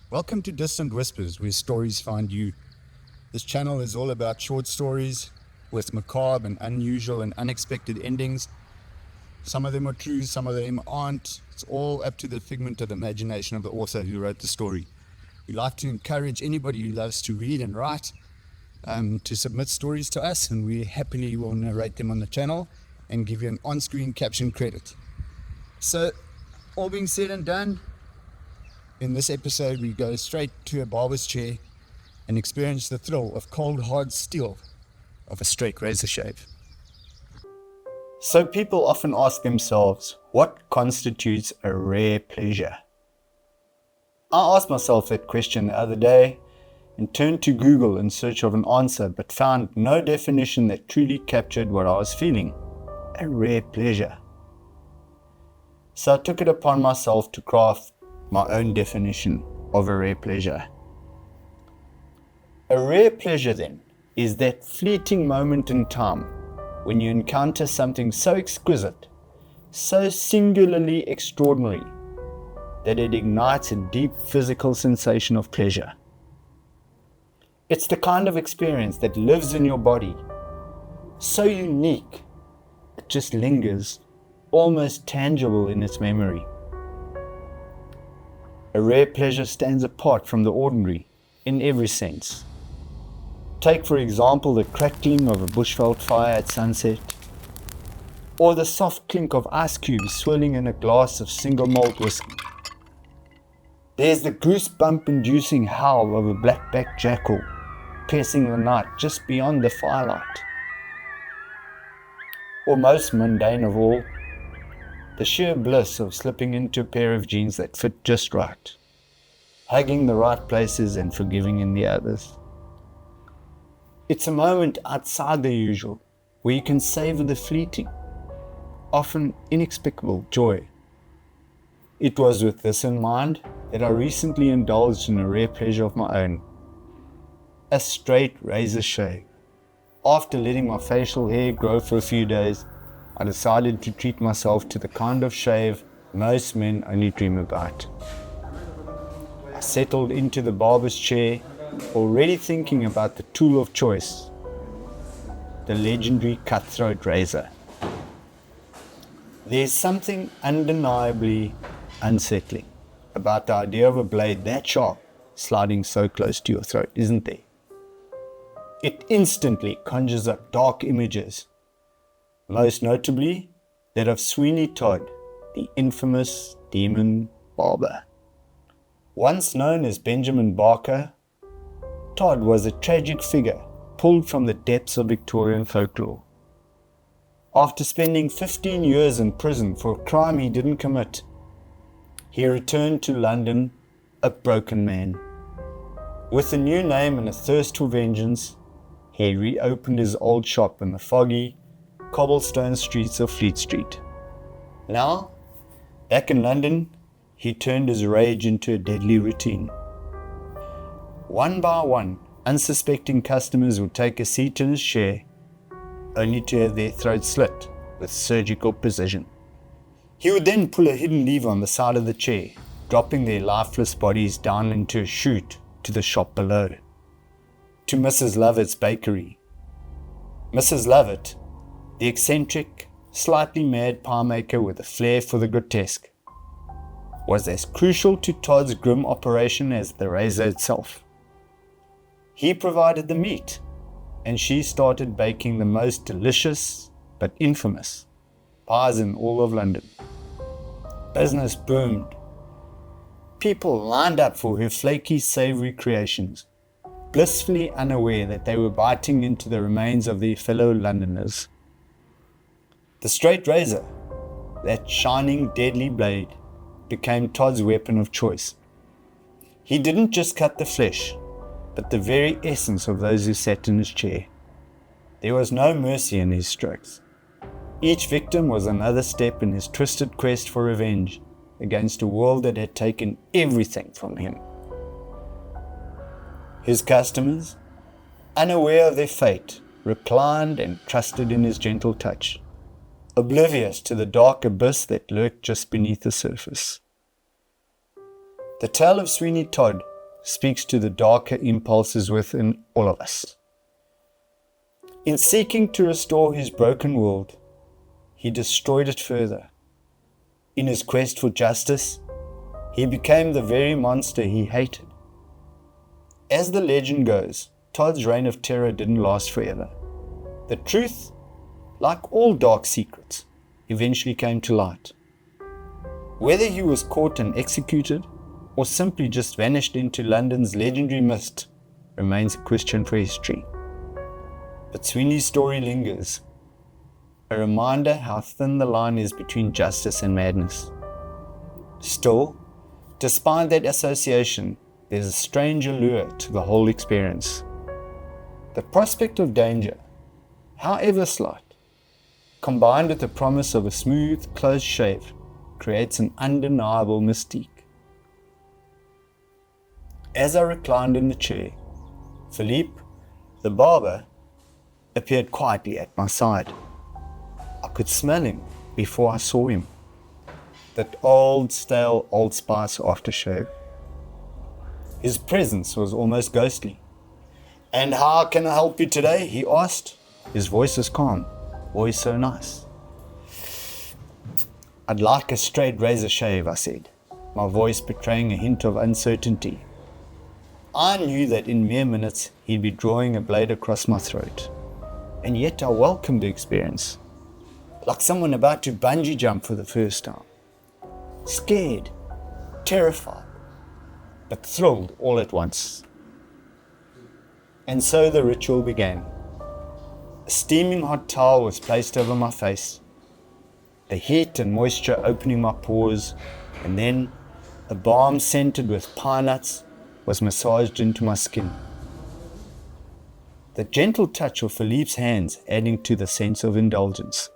Welcome to Distant Whispers, where stories find you. This channel is all about short stories with macabre and unusual and unexpected endings. Some of them are true, some of them aren't. It's all up to the figment of the imagination of the author who wrote the story. We like to encourage anybody who loves to read and write to submit stories to us, and we happily will narrate them on the channel and give you an on-screen caption credit. So, all being said and done, in this episode we go straight to a barber's chair and experience the thrill of cold hard steel of a straight razor shave. So people often ask themselves, what constitutes a rare pleasure? I asked myself that question the other day and turned to Google in search of an answer, but found no definition that truly captured what I was feeling. A rare pleasure. So I took it upon myself to craft my own definition of a rare pleasure. A rare pleasure, then, is that fleeting moment in time when you encounter something so exquisite, so singularly extraordinary, that it ignites a deep physical sensation of pleasure. It's the kind of experience that lives in your body, so unique, it just lingers, almost tangible in its memory. A rare pleasure stands apart from the ordinary in every sense. Take, for example, the crackling of a bushveld fire at sunset, or the soft clink of ice cubes swirling in a glass of single malt whiskey. There's the goosebump-inducing howl of a black-backed jackal piercing the night just beyond the firelight. Or most mundane of all, the sheer bliss of slipping into a pair of jeans that fit just right, hugging the right places and forgiving in the others. It's a moment outside the usual, where you can savor the fleeting, often inexplicable joy. It was with this in mind that I recently indulged in a rare pleasure of my own. A straight razor shave. After letting my facial hair grow for a few days, I decided to treat myself to the kind of shave most men only dream about. I settled into the barber's chair, already thinking about the tool of choice, the legendary cutthroat razor. There's something undeniably unsettling about the idea of a blade that sharp sliding so close to your throat, isn't there? It instantly conjures up dark images, most notably that of Sweeney Todd, the infamous demon barber. Once known as Benjamin Barker, Todd was a tragic figure pulled from the depths of Victorian folklore. After spending 15 years in prison for a crime he didn't commit, he returned to London a broken man. With a new name and a thirst for vengeance, he reopened his old shop in the foggy, cobblestone streets of Fleet Street. Now, back in London, he turned his rage into a deadly routine. One by one, unsuspecting customers would take a seat in his chair, only to have their throats slit with surgical precision. He would then pull a hidden lever on the side of the chair, dropping their lifeless bodies down into a chute to the shop below, to Mrs. Lovett's bakery. Mrs. Lovett, the eccentric, slightly mad pie maker with a flair for the grotesque, was as crucial to Todd's grim operation as the razor itself. He provided the meat, and she started baking the most delicious but infamous pies in all of London. Business boomed. People lined up for her flaky, savory creations, blissfully unaware that they were biting into the remains of their fellow Londoners. The straight razor, that shining, deadly blade, became Todd's weapon of choice. He didn't just cut the flesh, but the very essence of those who sat in his chair. There was no mercy in his strokes. Each victim was another step in his twisted quest for revenge against a world that had taken everything from him. His customers, unaware of their fate, reclined and trusted in his gentle touch, oblivious to the dark abyss that lurked just beneath the surface. The tale of Sweeney Todd speaks to the darker impulses within all of us. In seeking to restore his broken world, he destroyed it further. In his quest for justice, he became the very monster he hated. As the legend goes, Todd's reign of terror didn't last forever. The truth, like all dark secrets, eventually came to light. Whether he was caught and executed, or simply just vanished into London's legendary mist, remains a question for history. But Sweeney's story lingers, a reminder how thin the line is between justice and madness. Still, despite that association, there's a strange allure to the whole experience. The prospect of danger, however slight, combined with the promise of a smooth, close shave, creates an undeniable mystique. As I reclined in the chair, Philippe, the barber, appeared quietly at my side. I could smell him before I saw him. That old, stale Old Spice aftershave. His presence was almost ghostly. "And how can I help you today?" he asked. His voice was calm, always so nice. "I'd like a straight razor shave," I said, my voice betraying a hint of uncertainty. I knew that in mere minutes he'd be drawing a blade across my throat. And yet I welcomed the experience, like someone about to bungee jump for the first time. Scared, terrified, but thrilled all at once. And so the ritual began. A steaming hot towel was placed over my face, the heat and moisture opening my pores, and then a balm scented with pine nuts was massaged into my skin. The gentle touch of Philippe's hands adding to the sense of indulgence.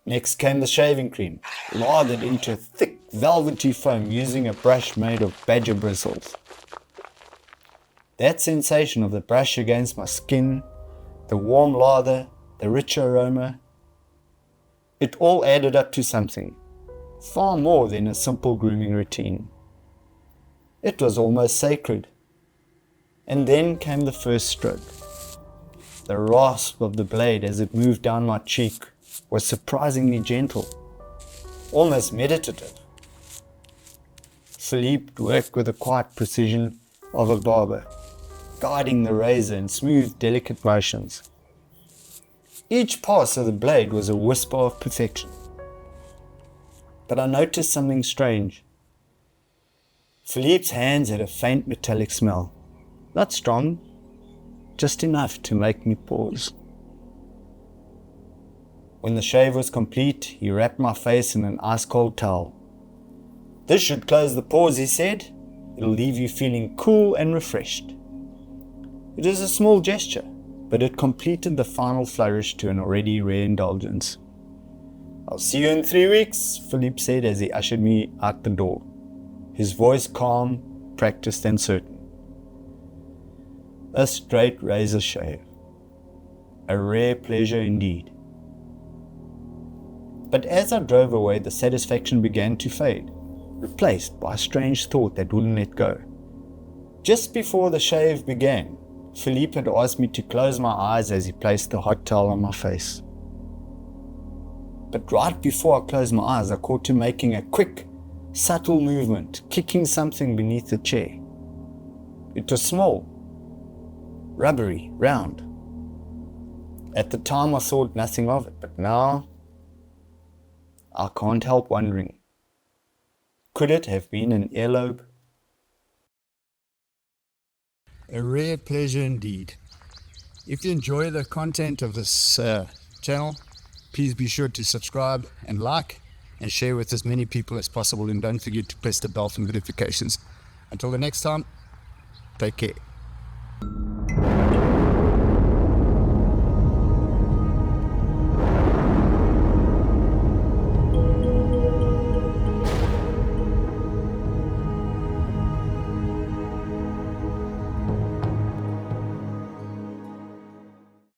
Next came the shaving cream, lathered into a thick, velvety foam using a brush made of badger bristles. That sensation of the brush against my skin, the warm lather, the rich aroma, it all added up to something, far more than a simple grooming routine. It was almost sacred. And then came the first stroke. The rasp of the blade as it moved down my cheek was surprisingly gentle, almost meditative. Philippe worked with the quiet precision of a barber, guiding the razor in smooth, delicate motions. Each pass of the blade was a whisper of perfection. But I noticed something strange. Philippe's hands had a faint metallic smell. Not strong, just enough to make me pause. When the shave was complete, he wrapped my face in an ice-cold towel. "This should close the pores," he said. "It'll leave you feeling cool and refreshed." It is a small gesture, but it completed the final flourish to an already rare indulgence. "I'll see you in 3 weeks," Philippe said as he ushered me out the door, his voice calm, practiced and certain. A straight razor shave. A rare pleasure indeed. But as I drove away, the satisfaction began to fade, replaced by a strange thought that wouldn't let go. Just before the shave began, Philippe had asked me to close my eyes as he placed the hot towel on my face. But right before I closed my eyes, I caught him making a quick, subtle movement, kicking something beneath the chair. It was small, rubbery, round. At the time I thought nothing of it, but now I can't help wondering, could it have been an earlobe? A rare pleasure indeed. If you enjoy the content of this channel, please be sure to subscribe and like and share with as many people as possible, and don't forget to press the bell for notifications. Until the next time, take care.